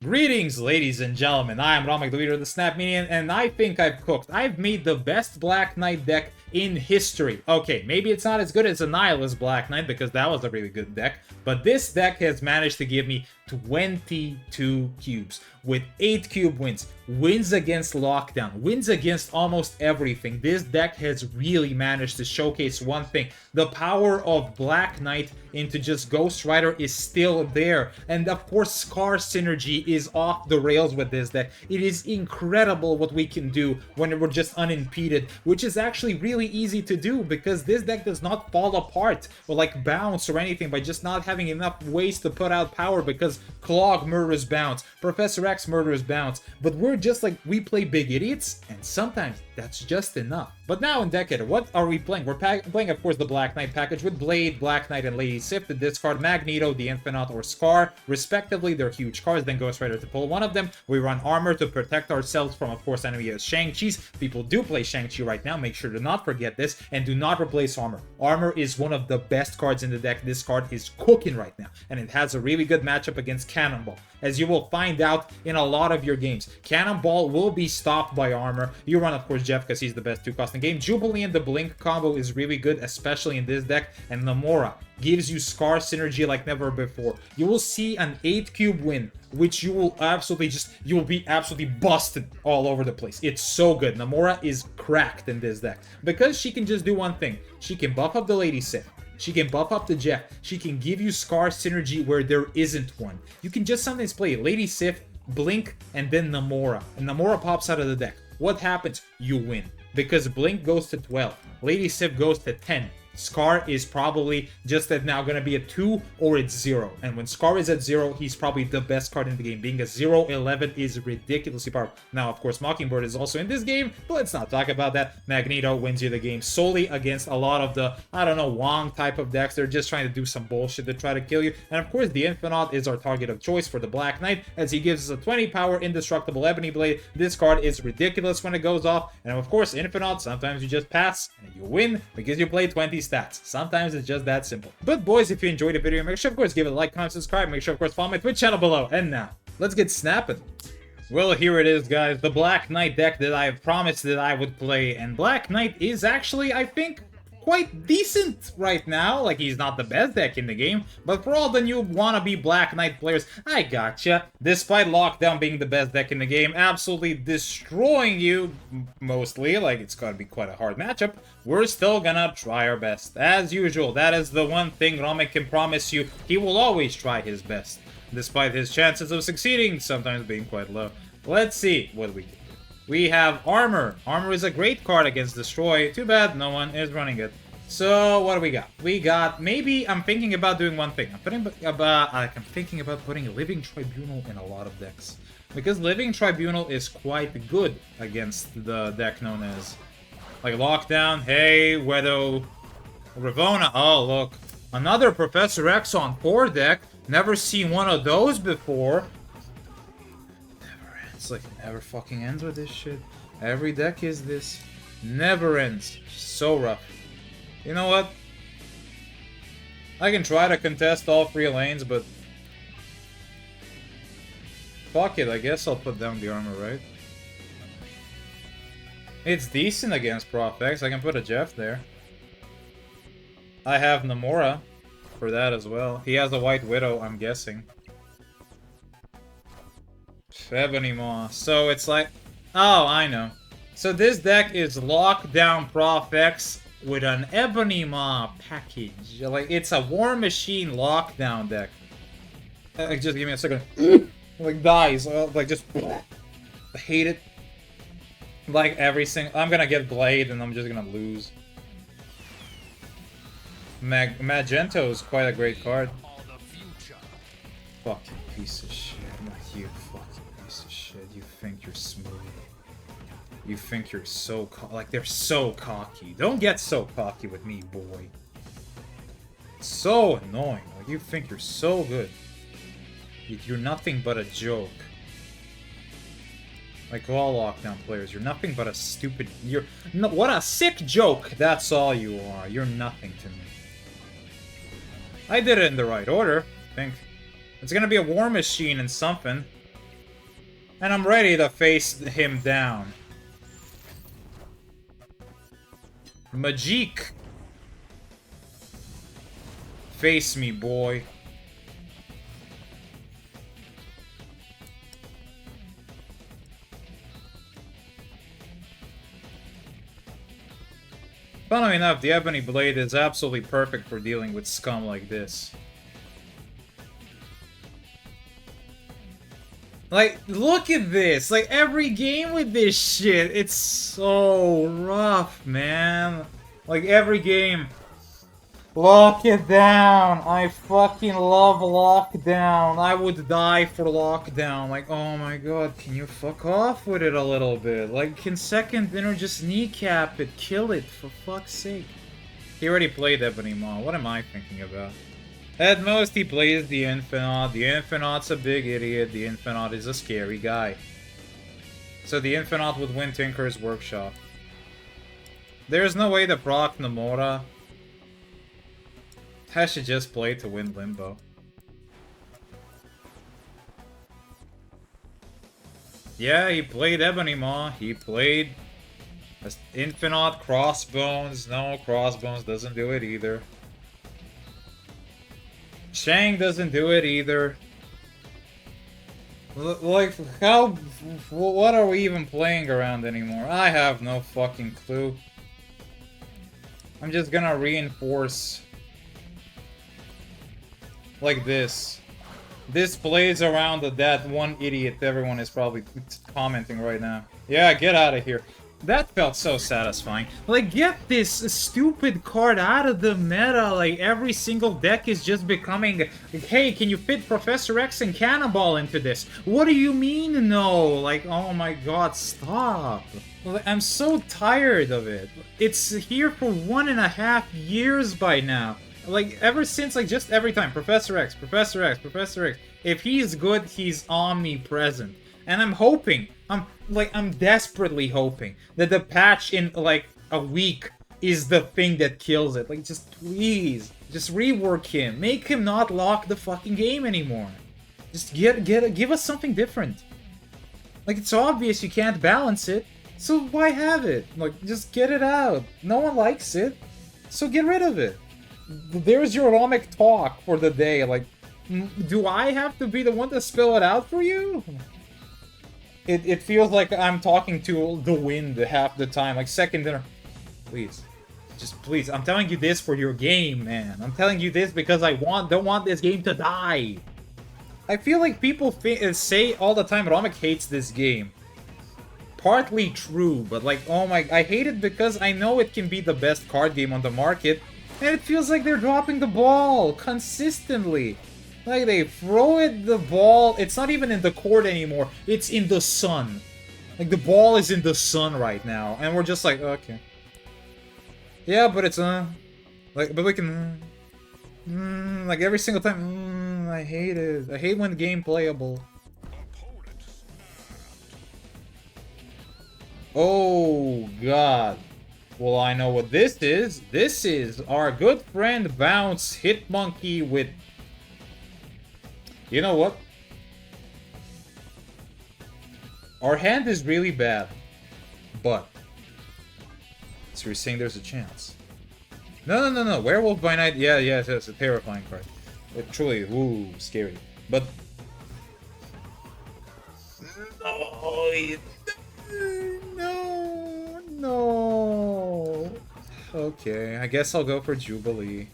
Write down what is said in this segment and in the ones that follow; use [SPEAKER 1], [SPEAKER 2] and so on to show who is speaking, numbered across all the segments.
[SPEAKER 1] Greetings, ladies and gentlemen. I am Ramek, the leader of the Snap Minion, and I think I've cooked. I've made the best Black Knight deck in history. Okay, maybe it's not as good as a Nihilist Black Knight, because that was a really good deck, but this deck has managed to give me 22 cubes, with 8 cube wins, wins against Lockdown, wins against almost everything. This deck has really managed to showcase one thing. The power of Black Knight into just Ghost Rider is still there, and of course SKAAR synergy is off the rails with this deck. It is incredible what we can do when we're just unimpeded, which is actually really easy to do because this deck does not fall apart or like bounce or anything by just not having enough ways to put out power, because Clog murders bounce, Professor X murders bounce, but we're just like, we play big idiots, and sometimes that's just enough. But now in Decade, what are we playing? We're playing, of course, the Black Knight package with Blade, Black Knight, and Lady Sif to discard Magneto, the Infinite, or SKAAR, respectively. They're huge cards, then Ghost Rider to pull one of them. We run Armor to protect ourselves from, of course, enemy as Shang-Chi's. People do play Shang-Chi right now, make sure to not forget this, and do not replace Armor. Armor is one of the best cards in the deck. This card is cooking right now, and it has a really good matchup against Cannonball, as you will find out in a lot of your games. Cannonball will be stopped by Armor. You run, of course, Jeff, because he's the best 2-cost in the game. Jubilee and the Blink combo is really good, especially in this deck, and Namora gives you SKAAR synergy like never before. You will see an 8 cube win, which you will be absolutely busted all over the place. It's so good. Namora is cracked in this deck because she can just do one thing. She can buff up the Lady Sif. She can buff up the Jet. She can give you SKAAR synergy where there isn't one. You can just sometimes play Lady Sif, Blink, and then Namora. And Namora pops out of the deck. What happens? You win. Because Blink goes to 12. Lady Sif goes to 10. SKAAR is probably just at now going to be a 2 or it's 0. And when SKAAR is at 0, he's probably the best card in the game. Being a 0-11 is ridiculously powerful. Now, of course, Mockingbird is also in this game, but let's not talk about that. Magneto wins you the game solely against a lot of the, I don't know, Wong type of decks. They're just trying to do some bullshit to try to kill you. And of course, the Infinite is our target of choice for the Black Knight, as he gives us a 20 power indestructible Ebony Blade. This card is ridiculous when it goes off. And of course, Infinite, sometimes you just pass and you win because you play 20 stats. Sometimes it's just that simple. But boys, if you enjoyed the video, make sure, of course, give it a like, comment, subscribe. Make sure, of course, follow my Twitch channel below. And now, let's get snapping. Well, here it is, guys. The Black Knight deck that I have promised that I would play. And Black Knight is actually, I think, quite decent right now. Like, he's not the best deck in the game, but for all the new wannabe Black Knight players, I gotcha. Despite Lockdown being the best deck in the game, absolutely destroying you, mostly, like, it's gotta be quite a hard matchup, we're still gonna try our best. As usual, that is the one thing Ramek can promise you. He will always try his best, despite his chances of succeeding sometimes being quite low. Let's see what we get. We have Armor. Armor is a great card against Destroy. Too bad no one is running it. So, what do we got? We got, maybe I'm thinking about doing one thing. I'm thinking about putting Living Tribunal in a lot of decks. Because Living Tribunal is quite good against the deck known as, like, Lockdown. Hey, Weather, Ravona. Oh, look. Another Professor X on 4 deck. Never seen one of those before. It's like, it never fucking ends with this shit. Every deck is this. Never ends. So rough. You know what? I can try to contest all 3 lanes, but fuck it, I guess I'll put down the Armor, right? It's decent against Prof X. I can put a Jeff there. I have Namora for that as well. He has a White Widow, I'm guessing. Ebony Maw. So it's like, oh, I know. So this deck is Lockdown Prof X with an Ebony Maw package. Like, it's a War Machine Lockdown deck. Just give me a second. Like, dies. Like, just I hate it. Like, every single, I'm gonna get Blade and I'm just gonna lose. Magento is quite a great card. Fucking piece of shit. You fucking piece of shit. You think you're smooth. You think you're so like, they're so cocky. Don't get so cocky with me, boy. It's so annoying. Like, you think you're so good. You're nothing but a joke. Like all Lockdown players, you're nothing but a stupid... what a sick joke! That's all you are. You're nothing to me. I did it in the right order, I think. It's gonna be a War Machine and something. And I'm ready to face him down. Magique. Face me, boy. Funnily enough, the Ebony Blade is absolutely perfect for dealing with scum like this. Like, look at this! Like, every game with this shit, it's so rough, man. Like, every game. Lock it down! I fucking love lockdown. I would die for lockdown. Like, oh my god, can you fuck off with it a little bit? Like, can Second Dinner just kneecap it, kill it, for fuck's sake? He already played Ebony Maw. What am I thinking about? At most, he plays the Infinite. The Infinite's a big idiot. The Infinite is a scary guy. So the Infinite would win Tinker's Workshop. There's no way to proc Nomura. I should just play to win Limbo. Yeah, he played Ebony Maw. He played Infinite Crossbones. No, Crossbones doesn't do it either. Shang doesn't do it either. Like, how... What are we even playing around anymore? I have no fucking clue. I'm just gonna reinforce... Like this. This plays around that one idiot everyone is probably commenting right now. Yeah, get out of here. That felt so satisfying. Like, get this stupid card out of the meta. Like, every single deck is just becoming... Like, hey, can you fit Professor X and Cannonball into this? What do you mean, no? Like, oh my god, stop. I'm so tired of it. It's here for 1.5 years by now. Like, ever since, like, just every time. Professor X, Professor X, Professor X. If he's good, he's omnipresent. And I'm hoping, I'm desperately hoping that the patch in, like, a week is the thing that kills it. Like, just please, just rework him. Make him not lock the fucking game anymore. Just give us something different. Like, it's obvious you can't balance it, so why have it? Like, just get it out. No one likes it, so get rid of it. There's your Romic talk for the day. Like, do I have to be the one to spell it out for you? It feels like I'm talking to the wind half the time. Like, Second Dinner. Please. Just please. I'm telling you this for your game, man. I'm telling you this because I don't want this game to die. I feel like people say all the time Romic hates this game. Partly true, but like, oh my... I hate it because I know it can be the best card game on the market, and it feels like they're dropping the ball consistently. Like, they throw it the ball, it's not even in the court anymore, it's in the sun. Like, the ball is in the sun right now, and we're just like, okay. Yeah, but it's, like, but we can, like, every single time, I hate it. I hate when the game playable. Oh, God. Well, I know what this is. This is our good friend Bounce Hitmonkey with... You know what? Our hand is really bad. But... So you're saying there's a chance. No. Werewolf by Night, yeah, it's a terrifying card. It truly, ooh, scary. But... No. Okay, I guess I'll go for Jubilee.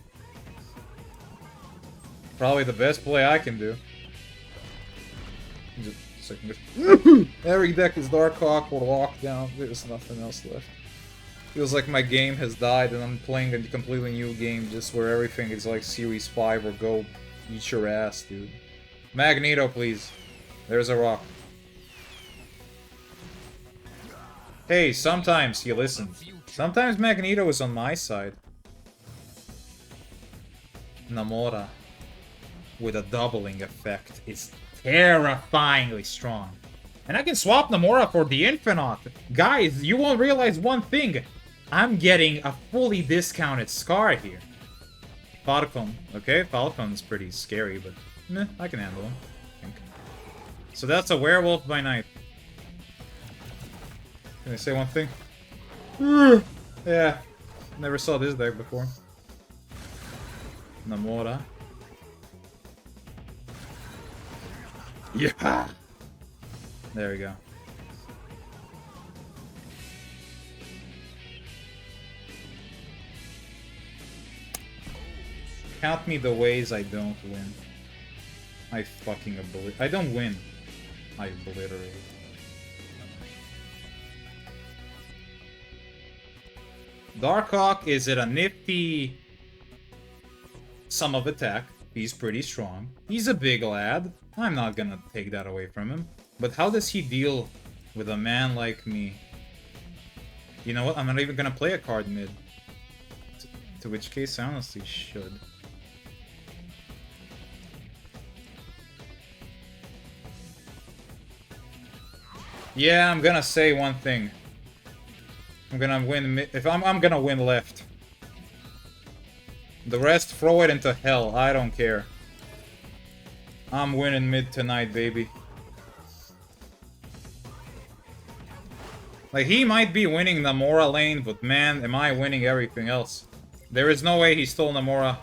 [SPEAKER 1] Probably the best play I can do. Just a second. Every deck is Dark Hawk or Lockdown. There's nothing else left. Feels like my game has died and I'm playing a completely new game just where everything is like Series 5 or go eat your ass, dude. Magneto, please. There's a rock. Hey, sometimes he listens. Sometimes Magneto is on my side. Nomura, with a doubling effect, is terrifyingly strong. And I can swap Nomura for the Infinite. Guys, you won't realize one thing. I'm getting a fully discounted SKAAR here. Falcon. Okay, Falcon's pretty scary, but meh, I can handle him, I think. So that's a Werewolf by Night. Can I say one thing? Yeah. Never saw this deck before. Namora. Yeah! There we go. Count me the ways I don't win. I fucking obliterate. I don't win. I obliterate. Darkhawk is at a nifty sum of attack. He's pretty strong. He's a big lad. I'm not gonna take that away from him. But how does he deal with a man like me? You know what? I'm not even gonna play a card mid. To which case I honestly should. Yeah, I'm gonna say one thing. I'm gonna win mid. If I'm gonna win left. The rest, throw it into hell. I don't care. I'm winning mid tonight, baby. Like, he might be winning Namora lane, but man, am I winning everything else. There is no way he stole Namora.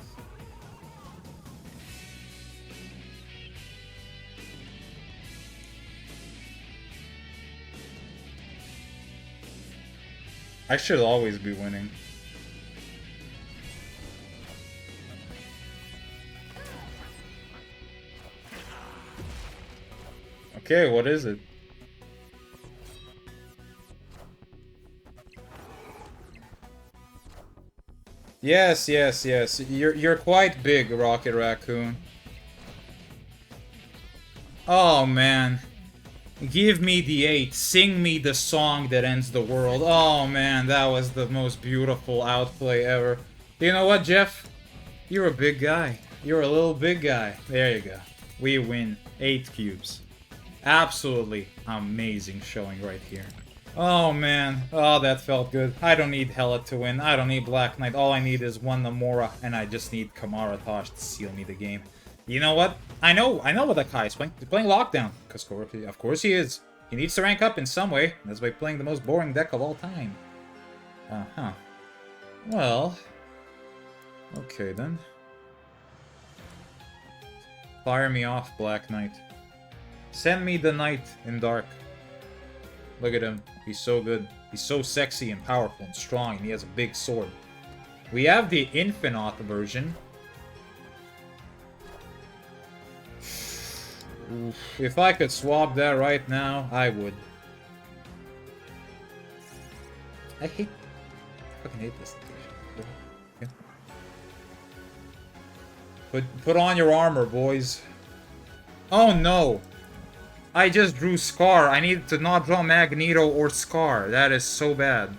[SPEAKER 1] I should always be winning. Okay, what is it? Yes, yes, yes. You're quite big, Rocket Raccoon. Oh man. Give me the 8. Sing me the song that ends the world. Oh man, that was the most beautiful outplay ever. You know what, Jeff? You're a big guy. You're a little big guy. There you go. We win. 8 cubes. Absolutely amazing showing right here. Oh man, oh that felt good. I don't need Hela to win, I don't need Black Knight, all I need is one Namora, and I just need Kamara Tosh to seal me the game. You know what? I know what that guy is playing. He's playing Lockdown, because of course he is. He needs to rank up in some way, that's by playing the most boring deck of all time. Uh-huh. Well... okay then. Fire me off, Black Knight. Send me the Knight in Dark. Look at him. He's so good. He's so sexy and powerful and strong, and he has a big sword. We have the Infinite version. Oof. If I could swap that right now, I would. I fucking hate this situation. Okay. Put on your armor, boys. Oh no! I just drew SKAAR. I need to not draw Magneto or SKAAR. That is so bad.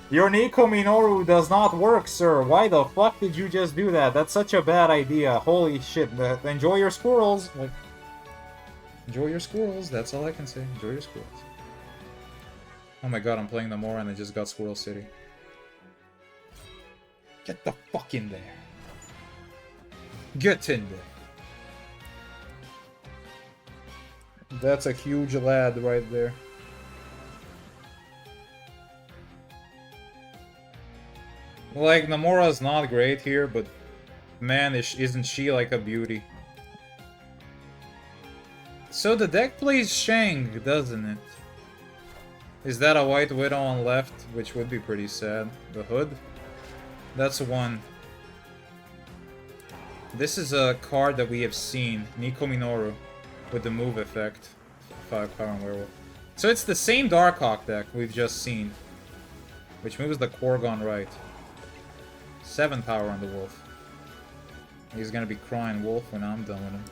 [SPEAKER 1] Your Nico Minoru does not work, sir. Why the fuck did you just do that? That's such a bad idea. Holy shit. Enjoy your squirrels. Like, enjoy your squirrels. That's all I can say. Enjoy your squirrels. Oh my god, I'm playing Namora and I just got Squirrel City. Get the fuck in there. Get in there. That's a huge lad right there. Like, Namora's not great here, but man, isn't she like a beauty. So the deck plays Shang, doesn't it? Is that a White Widow on left? Which would be pretty sad. The Hood? That's one. This is a card that we have seen. Nico Minoru. With the move effect. 5 power and werewolf. So it's the same Darkhawk deck we've just seen. Which moves the Korgon right. 7 power on the wolf. He's gonna be crying wolf when I'm done with him.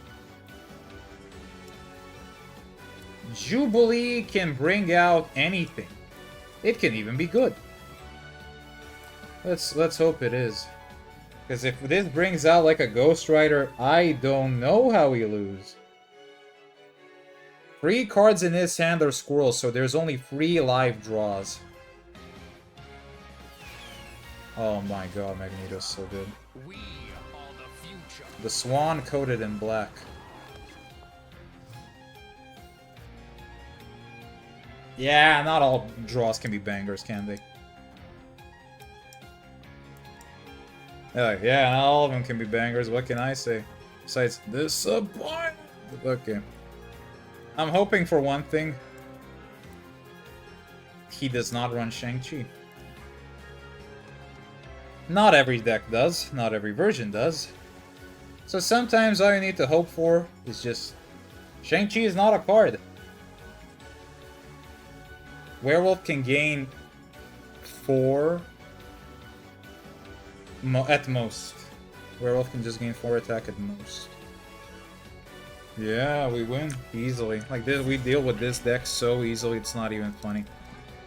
[SPEAKER 1] Jubilee can bring out anything. It can even be good. Let's hope it is. Because if this brings out like a Ghost Rider, I don't know how we lose. 3 cards in his hand are squirrels, so there's only 3 live draws. Oh my god, Magneto's so good. We are the future. The swan coated in black. Yeah, not all draws can be bangers, can they? Yeah, not all of them can be bangers. What can I say? Besides, disappointment. Okay. I'm hoping for one thing. He does not run Shang-Chi. Not every deck does. Not every version does. So sometimes all you need to hope for is just... Shang-Chi is not a card. Werewolf can gain 4 at most. Werewolf can just gain 4 attack at most. Yeah, we win easily. Like this, we deal with this deck so easily, it's not even funny.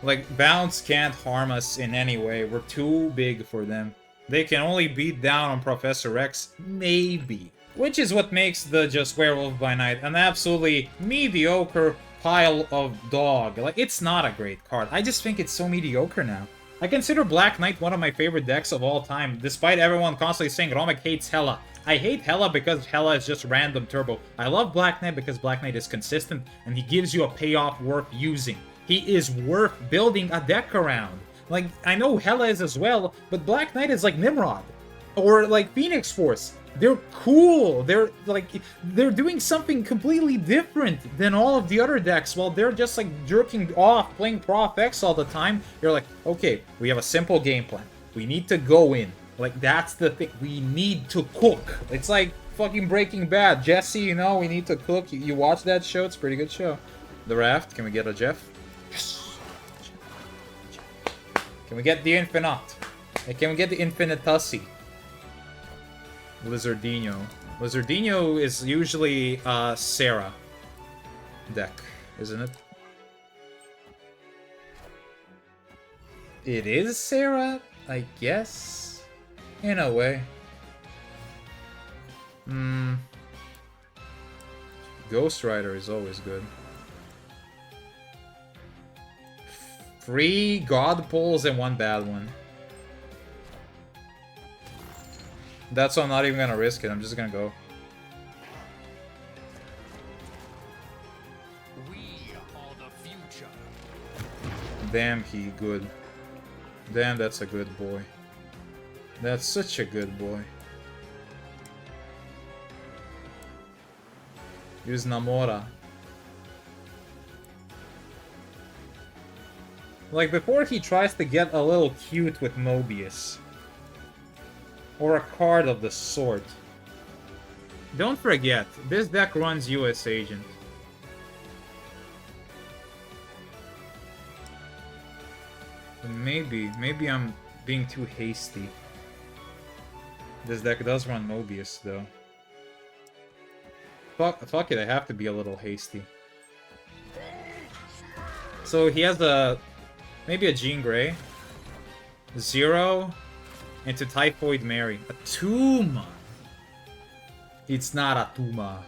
[SPEAKER 1] Like, Bounce can't harm us in any way. We're too big for them. They can only beat down on Professor X, maybe. Which is what makes the just Werewolf by Night an absolutely mediocre pile of dog. Like, it's not a great card. I just think it's so mediocre now. I consider Black Knight one of my favorite decks of all time, despite everyone constantly saying Romek hates Hela. I hate Hela because Hela is just random turbo. I love Black Knight because Black Knight is consistent, and he gives you a payoff worth using. He is worth building a deck around. Like, I know Hela is as well, but Black Knight is like Nimrod. Or like Phoenix Force. They're cool. They're doing something completely different than all of the other decks. While they're just like jerking off, playing Prof X all the time. You're like, okay, we have a simple game plan. We need to go in. Like, that's the thing. We need to cook. It's like fucking Breaking Bad. Jesse, you know, we need to cook. You watch that show? It's a pretty good show. The Raft. Can we get a Jeff? Yes. Can we get the Infinite? Can we get the Infinitussi? Lizardino. Lizardino is usually Sarah deck, isn't it? It is Sarah, I guess, in a way. Ghost Rider is always good. 3 God Pulls and 1 bad one. That's why I'm not even gonna risk it. I'm just gonna go. We are the future. Damn, he good. Damn, that's a good boy. That's such a good boy. Use Namora. Like, before he tries to get a little cute with Mobius. Or a card of the sort. Don't forget, this deck runs US Agent. Maybe I'm being too hasty. This deck does run Mobius, though. Fuck it, I have to be a little hasty. So he has maybe a Jean Grey. 0 into Typhoid Mary. A Tuma! It's not a Tuma.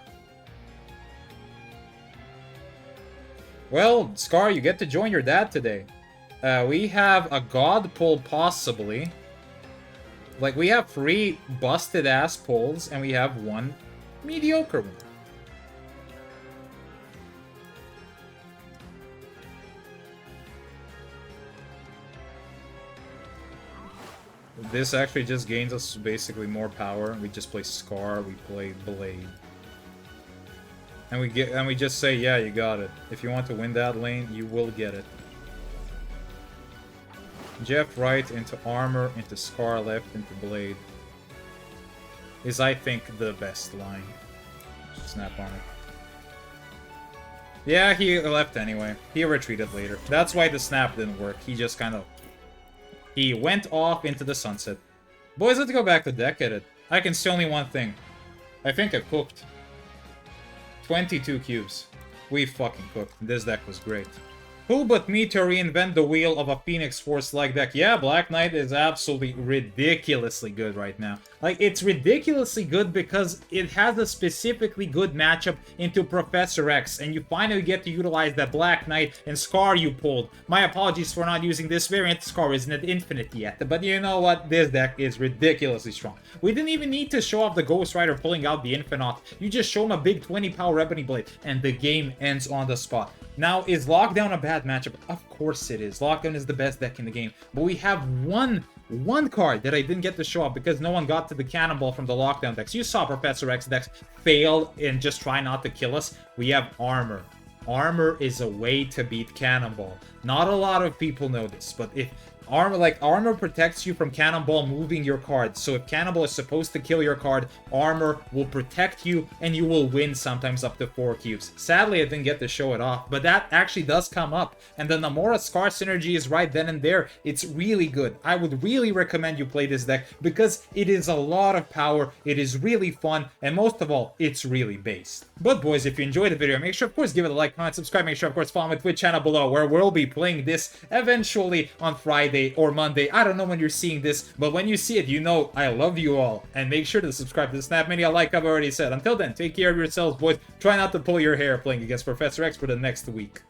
[SPEAKER 1] Well, SKAAR, you get to join your dad today. We have a God pull, possibly. Like, we have 3 busted-ass pulls, and we have 1 mediocre one. This actually just gains us basically more power. We just play SKAAR, we play Blade. And we just say, yeah, you got it. If you want to win that lane, you will get it. Jeff right into armor, into SKAAR left, into Blade. Is, I think, the best line. Snap armor. Yeah, he left anyway. He retreated later. That's why the snap didn't work. He just kind of... He went off into the sunset. Boys, let's go back to deck edit. I can see only one thing. I think I've cooked. 22 cubes. We fucking cooked. This deck was great. Who but me to reinvent the wheel of a Phoenix Force-like deck? Yeah, Black Knight is absolutely ridiculously good right now. Like, it's ridiculously good because it has a specifically good matchup into Professor X, and you finally get to utilize that Black Knight and SKAAR you pulled. My apologies for not using this variant. SKAAR isn't at infinite yet, but you know what? This deck is ridiculously strong. We didn't even need to show off the Ghost Rider pulling out the Infinite. You just show him a big 20 power Ebony Blade, and the game ends on the spot. Now, is Lockdown a bad bad matchup? Of course it is. Lockdown is the best deck in the game. But we have one card that I didn't get to show off because no one got to the Cannonball from the Lockdown decks. You saw Professor X decks fail and just try not to kill us. We have Armor. Armor is a way to beat Cannonball. Not a lot of people know this, but if Armor protects you from Cannonball moving your cards. So if Cannonball is supposed to kill your card, Armor will protect you and you will win sometimes up to 4 cubes. Sadly, I didn't get to show it off, but that actually does come up. And the Namora SKAAR synergy is right then and there. It's really good. I would really recommend you play this deck because it is a lot of power, it is really fun, and most of all, it's really based. But boys, if you enjoyed the video, make sure of course give it a like, comment, subscribe, make sure of course follow my Twitch channel below where we'll be playing this eventually on Friday or Monday. I don't know when you're seeing this, but when you see it, you know I love you all. And make sure to subscribe to the Snap Mania like I've already said. Until then, take care of yourselves, boys. Try not to pull your hair playing against Professor X for the next week.